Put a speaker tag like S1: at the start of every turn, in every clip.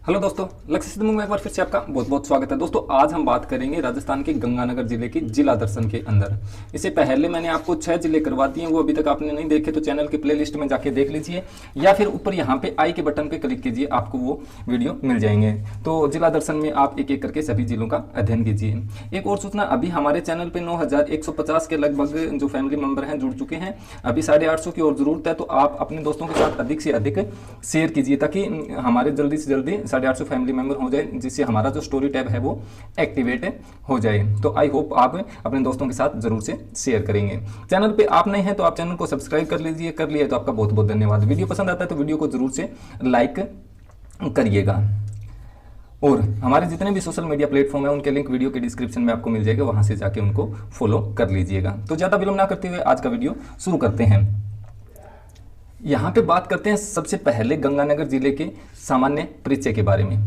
S1: Hello दोस्तों, लक्ष्य सिद्धमू में एक बार फिर से आपका बहुत बहुत स्वागत है। दोस्तों आज हम बात करेंगे राजस्थान के गंगानगर जिले के जिला दर्शन के अंदर। इससे पहले मैंने आपको 6 जिले करवा दिए हैं, वो अभी तक आपने नहीं देखे तो चैनल के प्लेलिस्ट में जाके देख लीजिए, या फिर ऊपर यहाँ पे आई के बटन पे क्लिक कीजिए, आपको वो वीडियो मिल जाएंगे। तो जिला दर्शन में आप एक एक करके सभी जिलों का अध्ययन कीजिए। एक और सूचना, अभी हमारे चैनल पे 9150 के लगभग जो फैमिली मेंबर हैं जुड़ चुके हैं। अभी 850 की और जरूरत है, तो आप अपने दोस्तों के साथ अधिक से अधिक शेयर कीजिए ताकि हमारे जल्दी से जल्दी 850 फैमिली मेंबर हो जाए, जिससे हमारा जो स्टोरी टैब है वो एक्टिवेट हो जाए। तो आई होप आप अपने दोस्तों के साथ जरूर से शेयर करेंगे। चैनल पे आप नए हैं तो आप चैनल को सब्सक्राइब कर लीजिए, कर लिए तो आपका बहुत बहुत धन्यवाद। वीडियो पसंद आता है तो वीडियो को जरूर से लाइक करिएगा, और हमारे जितने भी सोशल मीडिया प्लेटफॉर्म है उनके लिंक वीडियो के डिस्क्रिप्शन में आपको मिल जाएगा, वहां से जाके उनको फॉलो कर लीजिएगा। तो ज्यादा विलंब ना करते हुए आज का वीडियो शुरू करते हैं। यहाँ पे बात करते हैं सबसे पहले गंगानगर जिले के सामान्य परिचय के बारे में।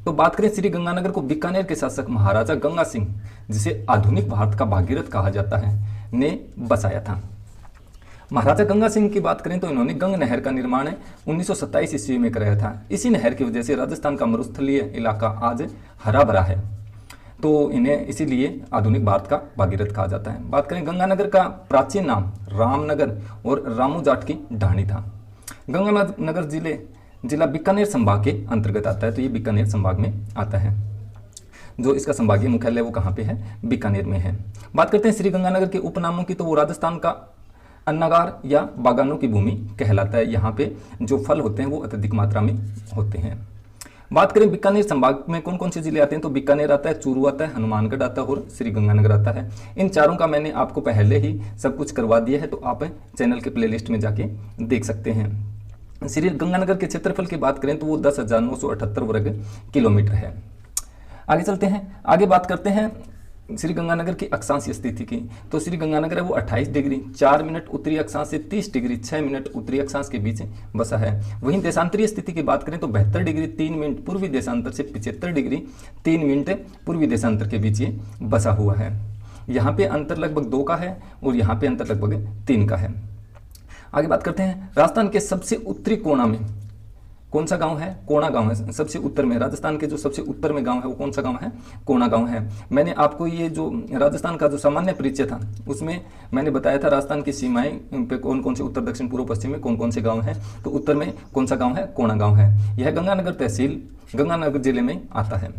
S1: तो बात करें श्री गंगानगर को बीकानेर के शासक महाराजा गंगा सिंह, जिसे आधुनिक भारत का भागीरथ कहा जाता है, ने बसाया था। महाराजा गंगा सिंह की बात करें तो इन्होंने गंग नहर का निर्माण 1927 ईस्वी में कराया था। इसी नहर की वजह से राजस्थान का मरुस्थलीय इलाका आज हरा भरा है, तो इन्हें इसीलिए आधुनिक भारत का भागीरथ कहा जाता है। बात करें गंगानगर का प्राचीन नाम रामनगर और रामू जाट की ढाणी था। गंगानगर जिला बीकानेर संभाग के अंतर्गत आता है, तो ये बीकानेर संभाग में आता है। जो इसका संभागीय मुख्यालय वो कहाँ पे है? बीकानेर में है। बात करते हैं श्री गंगानगर के उपनामों की, तो वो राजस्थान का अन्नागार या बागानों की भूमि कहलाता है। यहाँ पे जो फल होते हैं वो अत्यधिक मात्रा में होते हैं। बात करें बीकानेर संभाग में कौन कौन से जिले आते हैं, तो बीकानेर आता है, चूरू आता है, हनुमानगढ़ आता है और श्री गंगानगर आता है। इन चारों का मैंने आपको पहले ही सब कुछ करवा दिया है, तो आप चैनल के प्लेलिस्ट में जाके देख सकते हैं। श्री गंगानगर के क्षेत्रफल की बात करें तो वो 10,978 वर्ग किलोमीटर है। आगे चलते हैं, आगे बात करते हैं श्री गंगानगर की अक्षांशीय स्थिति की। तो श्री गंगानगर है वो 28 डिग्री 4 मिनट उत्तरी अक्षांश से 30 डिग्री 6 मिनट उत्तरी अक्षांश के बीच बसा है। वहीं देशांतरीय स्थिति की बात करें तो 72 डिग्री 3 मिनट पूर्वी देशांतर से 75 डिग्री 3 मिनट पूर्वी देशांतर के बीच ये बसा हुआ है। यहाँ पे अंतर लगभग 2 का है और यहाँ पे अंतर लगभग 3 का है। आगे बात करते हैं, राजस्थान के सबसे उत्तरी कोना में कौन सा गांव है? कोणा गांव है। सबसे उत्तर में, राजस्थान के जो सबसे उत्तर में गांव है वो कौन सा गांव है? कोणा गांव है। मैंने आपको ये जो राजस्थान का जो सामान्य परिचय था उसमें मैंने बताया था राजस्थान की सीमाएं पे कौन कौन से उत्तर दक्षिण पूर्व पश्चिम में कौन कौन से गांव हैं। तो उत्तर में कौन सा गांव है? कोणा गांव है। यह गंगानगर तहसील गंगानगर जिले में आता है।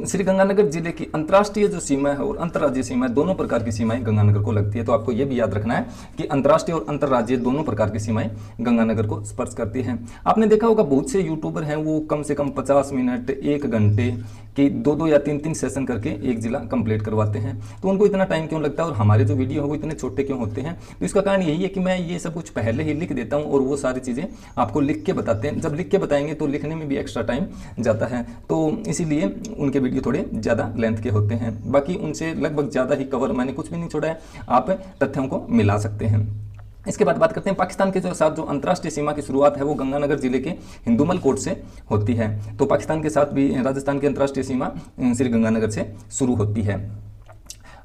S1: श्री गंगानगर जिले की अंतर्राष्ट्रीय जो सीमा है और अंतर्राज्यीय सीमा है, दोनों प्रकार की सीमाएं गंगानगर को लगती है। तो आपको यह भी याद रखना है कि अंतर्राष्ट्रीय और अंतर्राज्यीय दोनों प्रकार की सीमाएं गंगानगर को स्पर्श करती हैं। आपने देखा होगा बहुत से यूट्यूबर हैं वो कम से कम 50 मिनट 1 घंटे की 2-2 या 3-3 सेशन करके एक जिला कंप्लीट करवाते हैं। तो उनको इतना टाइम क्यों लगता है और हमारे जो वीडियो है वो इतने छोटे क्यों होते हैं? तो इसका कारण यही है कि मैं ये सब कुछ पहले ही लिख देता हूँ और वो सारी चीज़ें आपको लिख के बताते हैं। जब लिख के बताएंगे तो लिखने में भी एक्स्ट्रा टाइम जाता है, तो इसीलिए उनके वीडियो थोड़े ज़्यादा लेंथ के होते हैं। बाकी उनसे लगभग ज़्यादा ही कवर मैंने कुछ भी नहीं छोड़ा है, आप तथ्यों को मिला सकते हैं। इसके बाद बात करते हैं पाकिस्तान के साथ जो अंतर्राष्ट्रीय सीमा की शुरुआत है वो गंगानगर जिले के हिंदुमल कोट से होती है। तो पाकिस्तान के साथ भी राजस्थान की अंतर्राष्ट्रीय सीमा श्री गंगानगर से शुरू होती है।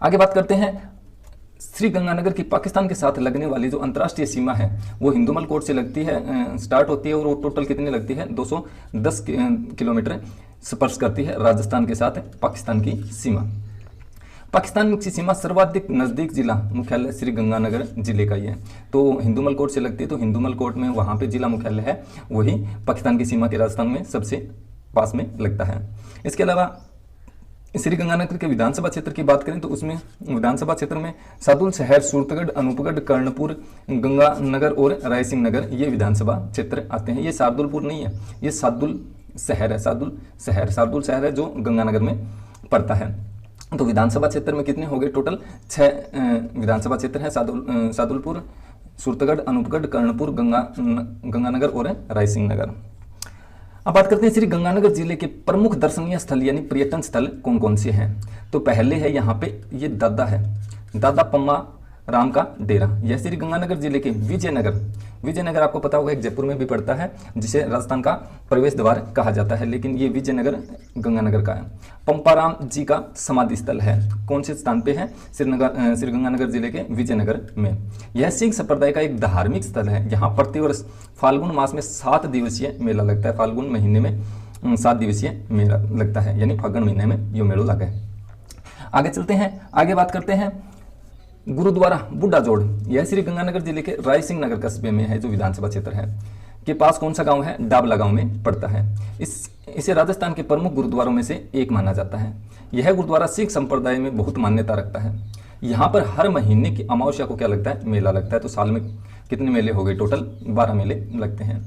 S1: आगे बात करते हैं, श्री गंगानगर की पाकिस्तान के साथ लगने वाली जो अंतर्राष्ट्रीय सीमा है वो हिंदुमल कोट से लगती है, स्टार्ट होती है और वो टोटल कितनी लगती है? 210 किलोमीटर स्पर्श करती है राजस्थान के साथ पाकिस्तान की सीमा। पाकिस्तान की सीमा सर्वाधिक नज़दीक जिला मुख्यालय श्री गंगानगर जिले का ही है। तो हिंदुमल कोट से लगती है, तो हिंदुमल कोट में वहाँ पे जिला मुख्यालय है, वही पाकिस्तान की सीमा के राजस्थान में सबसे पास में लगता है। इसके अलावा श्री गंगानगर के विधानसभा क्षेत्र की बात करें तो उसमें विधानसभा क्षेत्र में सादुल शहर, सूरतगढ़, अनूपगढ़, कर्णपुर, गंगानगर और रायसिंह नगर ये विधानसभा क्षेत्र आते हैं। ये शार्दुलपुर नहीं है, ये सादुल शहर है। शार्दुल शहर है जो गंगानगर में पड़ता है। तो विधानसभा क्षेत्र में कितने हो गए? टोटल 6 विधानसभा क्षेत्र है। सादुलपुर, सूरतगढ़, अनूपगढ़, कर्णपुर, गंगानगर और रायसिंह नगर। अब बात करते हैं श्री गंगानगर जिले के प्रमुख दर्शनीय स्थल यानी पर्यटन स्थल कौन कौन से हैं। तो पहले है यहाँ पे ये दादा पम्मा राम का डेरा। यह श्री गंगानगर जिले के विजयनगर आपको पता होगा एक जयपुर में भी पड़ता है, जिसे राजस्थान का प्रवेश द्वार कहा जाता है, लेकिन ये विजयनगर गंगानगर का है। पंपाराम जी का समाधि स्थल है, कौन से स्थान पे है? श्री गंगानगर जिले के विजयनगर में। यह सिख संप्रदाय का एक धार्मिक स्थल है। यहाँ प्रतिवर्ष फाल्गुन मास में 7 दिवसीय मेला लगता है। फाल्गुन महीने में 7 दिवसीय मेला लगता है, यानी फागुन महीने में ये मेला लगा है। आगे चलते हैं, आगे बात करते हैं गुरुद्वारा बुड्ढा जोड़। यह श्री गंगानगर जिले के राय सिंह नगर कस्बे में है, जो विधानसभा क्षेत्र है के पास कौन सा गांव है, डाबला गांव में पड़ता है। इसे राजस्थान के प्रमुख गुरुद्वारों में से एक माना जाता है। यह गुरुद्वारा सिख संप्रदाय में बहुत मान्यता रखता है। यहाँ पर हर महीने की अमावस्या को क्या लगता है, मेला लगता है। तो साल में कितने मेले हो गए, टोटल 12 मेले लगते हैं।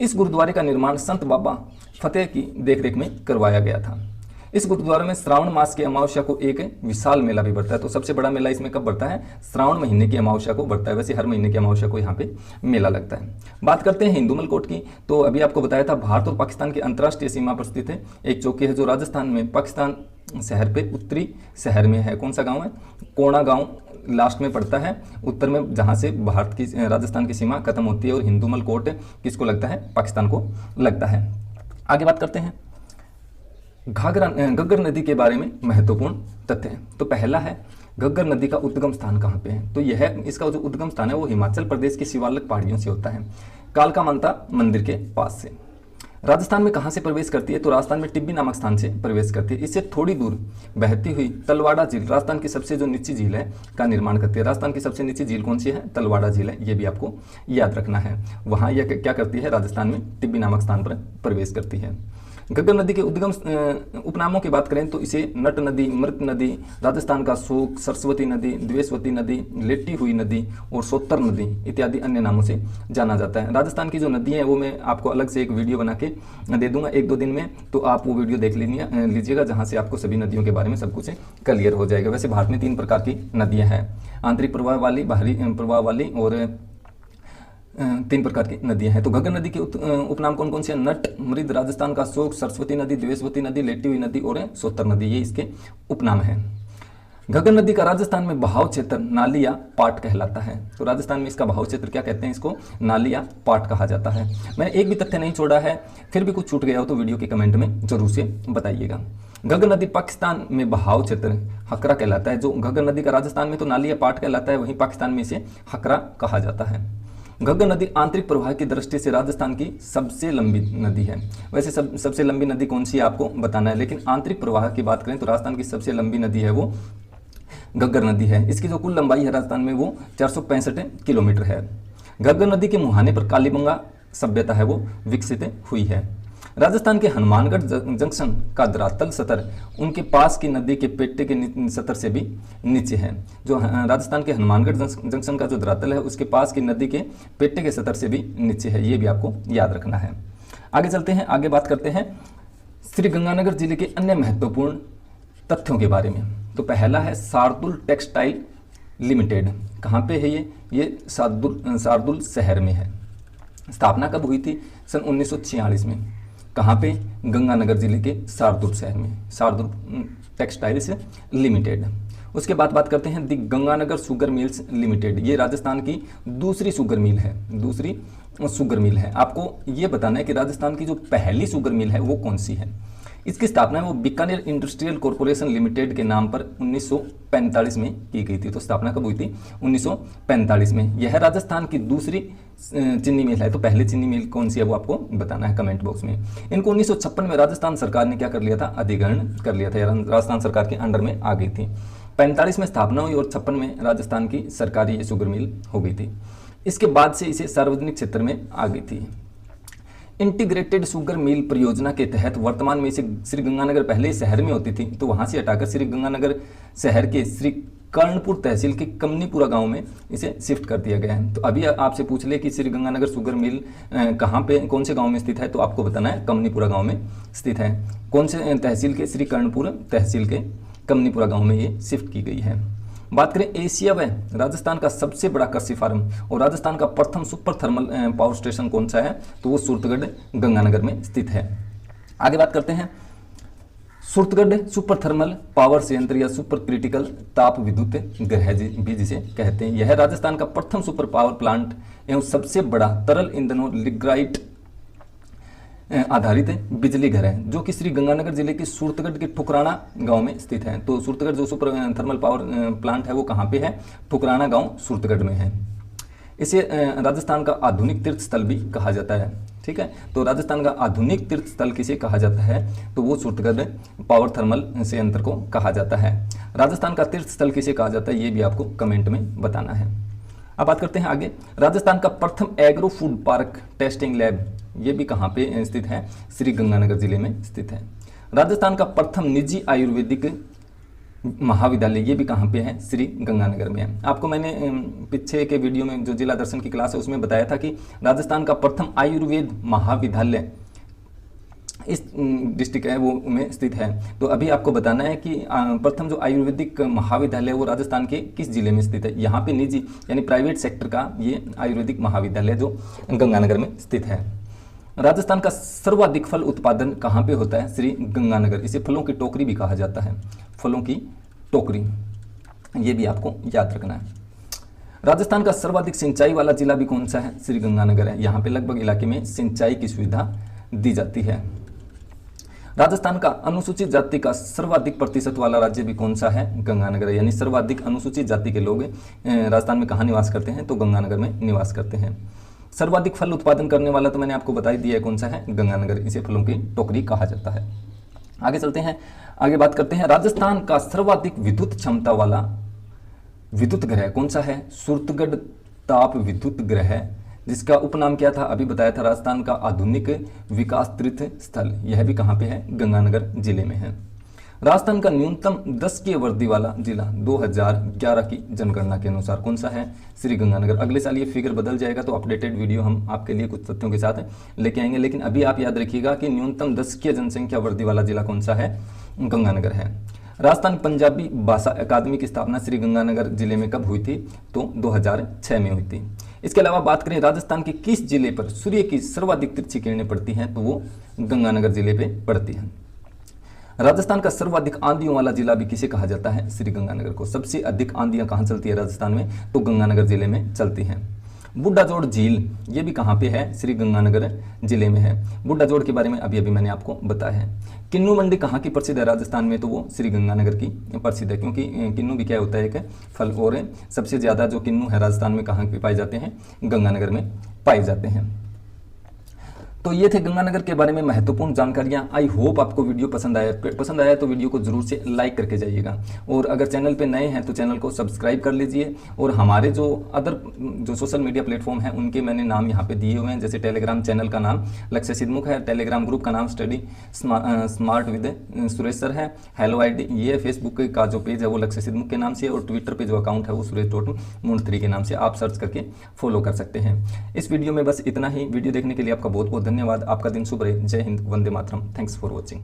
S1: इस गुरुद्वारे का निर्माण संत बाबा फतेह की देखरेख में करवाया गया था। इस गुरुद्वारे में श्रावण मास की अमावस्या को एक विशाल मेला भी बढ़ता है। तो सबसे बड़ा मेला इसमें कब बढ़ता है, श्रावण महीने की अमावस्या को बढ़ता है। वैसे हर महीने की अमावस्या को यहाँ पे मेला लगता है। बात करते हैं हिंदू मलकोट की। तो अभी आपको बताया था भारत और पाकिस्तान की अंतर्राष्ट्रीय सीमा पर स्थित है एक चौकी है, जो राजस्थान में पाकिस्तान शहर पे उत्तरी शहर में है। कौन सा गाँव है, कोणा गाँव लास्ट में पड़ता है उत्तर में, जहाँ से भारत की राजस्थान की सीमा खत्म होती है। और हिंदू मलकोट किसको लगता है, पाकिस्तान को लगता है। आगे बात करते हैं घग्गर नदी के बारे में महत्वपूर्ण तथ्य। तो पहला है, घग्गर नदी का उद्गम स्थान कहाँ पे है। तो यह इसका जो उद्गम स्थान है वो हिमाचल प्रदेश की शिवालिक पहाड़ियों से होता है, कालका मानता मंदिर के पास से। राजस्थान में कहाँ से प्रवेश करती है, तो राजस्थान में टिब्बी नामक स्थान से प्रवेश करती है। इससे थोड़ी दूर बहती हुई तलवाड़ा झील राजस्थान की सबसे जो निचली झील है का निर्माण करती है। राजस्थान की सबसे निचली झील कौन सी है, तलवाड़ा झील है। ये भी आपको याद रखना है। वहाँ यह क्या करती है, राजस्थान में टिब्बी नामक स्थान पर प्रवेश करती है। घग्गर नदी के उद्गम उपनामों की बात करें तो इसे नट नदी, मृत नदी, राजस्थान का शोक, सरस्वती नदी, द्वेषवती नदी, लेटी हुई नदी और सोत्तर नदी इत्यादि अन्य नामों से जाना जाता है। राजस्थान की जो नदियाँ हैं वो मैं आपको अलग से एक वीडियो बना के दे दूंगा 1-2 दिन में, तो आप वो वीडियो देख लीजिएगा, जहाँ से आपको सभी नदियों के बारे में सब कुछ क्लियर हो जाएगा। वैसे भारत में 3 प्रकार की नदियाँ हैं, आंतरिक प्रवाह वाली, बाहरी प्रवाह वाली और 3 प्रकार की नदियां हैं। तो घग्गर नदी के उपनाम कौन कौन से हैं, नट, मृद, राजस्थान का शोक, सरस्वती नदी, द्वेषवती नदी, लेटी हुई नदी और सोत्तर नदी, ये इसके उपनाम हैं। घग्गर नदी का राजस्थान में बहाव क्षेत्र नाली या पाट कहलाता है। तो राजस्थान में इसका बहाव क्षेत्र क्या कहते हैं, इसको नाली या पाट कहा जाता है। मैंने एक भी तथ्य नहीं छोड़ा है, फिर भी कुछ छूट गया हो तो वीडियो के कमेंट में जरूर से बताइएगा। घग्गर नदी पाकिस्तान में बहाव क्षेत्र हकरा कहलाता है। जो घग्गर नदी का राजस्थान में तो नाली या पाट कहलाता है, वहीं पाकिस्तान में इसे हकरा कहा जाता है। घग्गर नदी आंतरिक प्रवाह की दृष्टि से राजस्थान की सबसे लंबी नदी है। वैसे सबसे लंबी नदी कौन सी है आपको बताना है, लेकिन आंतरिक प्रवाह की बात करें तो राजस्थान की सबसे लंबी नदी है वो घग्गर नदी है। इसकी जो कुल लंबाई है राजस्थान में वो 465 किलोमीटर है। घग्गर नदी के मुहाने पर कालीबंगा सभ्यता है वो विकसित हुई है। राजस्थान के हनुमानगढ़ जंक्शन का धरातल सतर उनके पास की नदी के पेटे के सतर से भी नीचे है। जो राजस्थान के हनुमानगढ़ जंक्शन का जो धरातल है उसके पास की नदी के पेटे के सतर से भी नीचे है, ये भी आपको याद रखना है। आगे चलते हैं, आगे बात करते हैं श्री गंगानगर जिले के अन्य महत्वपूर्ण तथ्यों के बारे में। तो पहला है शार्दुल टेक्सटाइल लिमिटेड। कहाँ पे है ये शार्दुल शहर में है। स्थापना कब हुई थी, सन 1946 में। कहाँ पे, गंगानगर जिले के शार्दुल शहर में, शार्दुल टेक्सटाइल्स लिमिटेड। उसके बाद बात करते हैं दी गंगानगर शुगर मिल्स लिमिटेड। ये राजस्थान की दूसरी शुगर मिल है। आपको ये बताना है कि राजस्थान की जो पहली शुगर मिल है वो कौन सी है। इसकी स्थापना वो बीकानेर इंडस्ट्रियल कॉरपोरेशन लिमिटेड के नाम पर 1945 में की गई थी। तो स्थापना कब हुई थी, 1945 में। यह राजस्थान की दूसरी चीनी मिल है। तो पहली चीनी मिल कौन सी है वो आपको बताना है कमेंट बॉक्स में। इनको 1956 में राजस्थान सरकार ने क्या कर लिया था, अधिग्रहण कर लिया था, राजस्थान सरकार के अंडर में आ गई थी। 45 में स्थापना हुई और 56 में राजस्थान की सरकारी ये शुगर मिल हो गई थी। इसके बाद से इसे सार्वजनिक क्षेत्र में आ गई थी। इंटीग्रेटेड शुगर मिल परियोजना के तहत वर्तमान में इसे श्री गंगानगर पहले शहर में होती थी, तो वहां से हटाकर श्री गंगानगर शहर के श्री कर्णपुर तहसील के कमनीपुरा गांव में इसे शिफ्ट कर दिया गया है। तो अभी आपसे पूछ ले कि श्री गंगानगर शुगर मिल कहाँ पे, कौन से गांव में स्थित है, तो आपको बताना है कमनीपुरा गांव में स्थित है। कौन से तहसील के, श्री कर्णपुर तहसील के कमनीपुरा गांव में ये शिफ्ट की गई है। बात करें एशिया व राजस्थान का सबसे बड़ा कृषि फार्म और राजस्थान का प्रथम सुपर थर्मल पावर स्टेशन कौन सा है, तो वो सूरतगढ़ गंगानगर में स्थित है। आगे बात करते हैं सूरतगढ़ सुपर थर्मल पावर संयंत्र या सुपर क्रिटिकल ताप विद्युत गृह भी जिसे कहते हैं। यह राजस्थान का प्रथम सुपर पावर प्लांट एवं सबसे बड़ा तरल ईंधनों लिग्राइट आधारित बिजली घर है, जो कि श्री गंगानगर जिले के सूरतगढ़ के ठुकराना गांव में स्थित है। तो सूरतगढ़ जो सुपर थर्मल पावर प्लांट है वो कहाँ पे है, ठुकराना गांव सूरतगढ़ में है। इसे राजस्थान का आधुनिक तीर्थ स्थल भी कहा जाता है। ठीक है। तो राजस्थान का आधुनिक तीर्थ स्थल किसे कहा जाता है, तो वो सूरतगढ़ पावर थर्मल संयंत्र को कहा जाता है। राजस्थान का तीर्थ स्थल किसे कहा जाता है, ये भी आपको कमेंट में बताना है। अब बात करते हैं आगे। राजस्थान का प्रथम agro food park testing lab, ये भी कहाँ पे स्थित है, श्री गंगानगर जिले में स्थित है। राजस्थान का प्रथम निजी आयुर्वेदिक महाविद्यालय, ये भी कहाँ पे है, श्री गंगानगर में है। आपको मैंने पीछे के वीडियो में जो जिला दर्शन की क्लास है उसमें बताया था कि राजस्थान का प्रथम आयुर्वेद महाविद्यालय इस डिस्ट्रिक्ट है वो में स्थित है। तो अभी आपको बताना है कि प्रथम जो आयुर्वेदिक महाविद्यालय वो राजस्थान के किस जिले में स्थित है। यहाँ पे निजी यानी प्राइवेट सेक्टर का ये आयुर्वेदिक महाविद्यालय जो गंगानगर में स्थित है। राजस्थान का सर्वाधिक फल उत्पादन कहाँ पे होता है, श्री गंगानगर। इसे फलों की टोकरी भी कहा जाता है, फलों की टोकरी, ये भी आपको याद रखना है। राजस्थान का सर्वाधिक सिंचाई वाला जिला भी कौन सा है, श्री गंगानगर है। यहाँ पे लगभग इलाके में सिंचाई की सुविधा दी जाती है। राजस्थान का अनुसूचित जाति का सर्वाधिक प्रतिशत वाला राज्य भी कौन सा है, गंगानगर है। यानी सर्वाधिक अनुसूचित जाति के लोग राजस्थान में कहाँ निवास करते हैं, तो गंगानगर में निवास करते हैं। सर्वाधिक फल उत्पादन करने वाला तो मैंने आपको बता ही दिया है कौन सा है, गंगानगर। इसे फलों की टोकरी कहा जाता है। आगे चलते हैं, आगे बात करते हैं। राजस्थान का सर्वाधिक विद्युत क्षमता वाला विद्युत ग्रह कौन सा है, सूरतगढ़ ताप विद्युत ग्रह, जिसका उपनाम क्या था, अभी बताया था, राजस्थान का आधुनिक विकास तीर्थ स्थल। यह भी कहाँ पे है, गंगानगर जिले में है। राजस्थान का न्यूनतम 10 की वर्दी वाला जिला 2011 की जनगणना के अनुसार कौन सा है, श्री गंगानगर। अगले साल ये फिगर बदल जाएगा, तो अपडेटेड वीडियो हम आपके लिए कुछ तथ्यों के साथ लेके आएंगे। लेकिन अभी आप याद रखिएगा कि न्यूनतम 10 की जनसंख्या वर्दी वाला जिला कौन सा है, गंगानगर है। राजस्थान पंजाबी भाषा अकादमी की स्थापना श्री गंगानगर जिले में कब हुई थी, तो 2006 में हुई थी। इसके अलावा बात करें राजस्थान के किस जिले पर सूर्य की सर्वाधिक तिरछी किरणें पड़ती हैं, तो वो गंगानगर जिले पे पड़ती हैं। राजस्थान का सर्वाधिक आंधियों वाला जिला भी किसे कहा जाता है, श्री गंगानगर को। सबसे अधिक आंधियां कहाँ चलती है राजस्थान में, तो गंगानगर जिले में चलती हैं। बुड्ढाजोड़ झील, ये भी कहाँ पे है, श्री गंगानगर जिले में है। बुड्ढाजोड़ के बारे में अभी अभी मैंने आपको बताया है। किन्नू मंडी कहाँ की प्रसिद्ध है राजस्थान में, तो वो श्री गंगानगर की प्रसिद्ध है, क्योंकि किन्नू भी क्या होता है, एक फल, और सबसे ज़्यादा जो किन्नू है राजस्थान में कहाँ पे पाए जाते हैं, गंगानगर में पाए जाते हैं। तो ये थे गंगानगर के बारे में महत्वपूर्ण जानकारियां। आई होप आपको वीडियो पसंद आया तो वीडियो को जरूर से लाइक करके जाइएगा, और अगर चैनल पे नए हैं तो चैनल को सब्सक्राइब कर लीजिए। और हमारे जो अदर जो सोशल मीडिया प्लेटफॉर्म हैं उनके मैंने नाम यहाँ पे दिए हुए हैं। जैसे टेलीग्राम चैनल का नाम लक्ष्य सिद्धमुख है, टेलीग्राम ग्रुप का नाम study smart with Suresh sir है, हेलो ID ये फेसबुक का जो पेज है वो लक्ष्य सिद्धमुख के नाम से, और ट्विटर पे जो अकाउंट है वो suresh.moon3 के नाम से आप सर्च करके फॉलो कर सकते हैं। इस वीडियो में बस इतना ही। वीडियो देखने के लिए आपका बहुत बहुत धन्यवाद। आपका दिन शुभ रहे। जय हिंद, वंदे मातरम। Thanks for watching.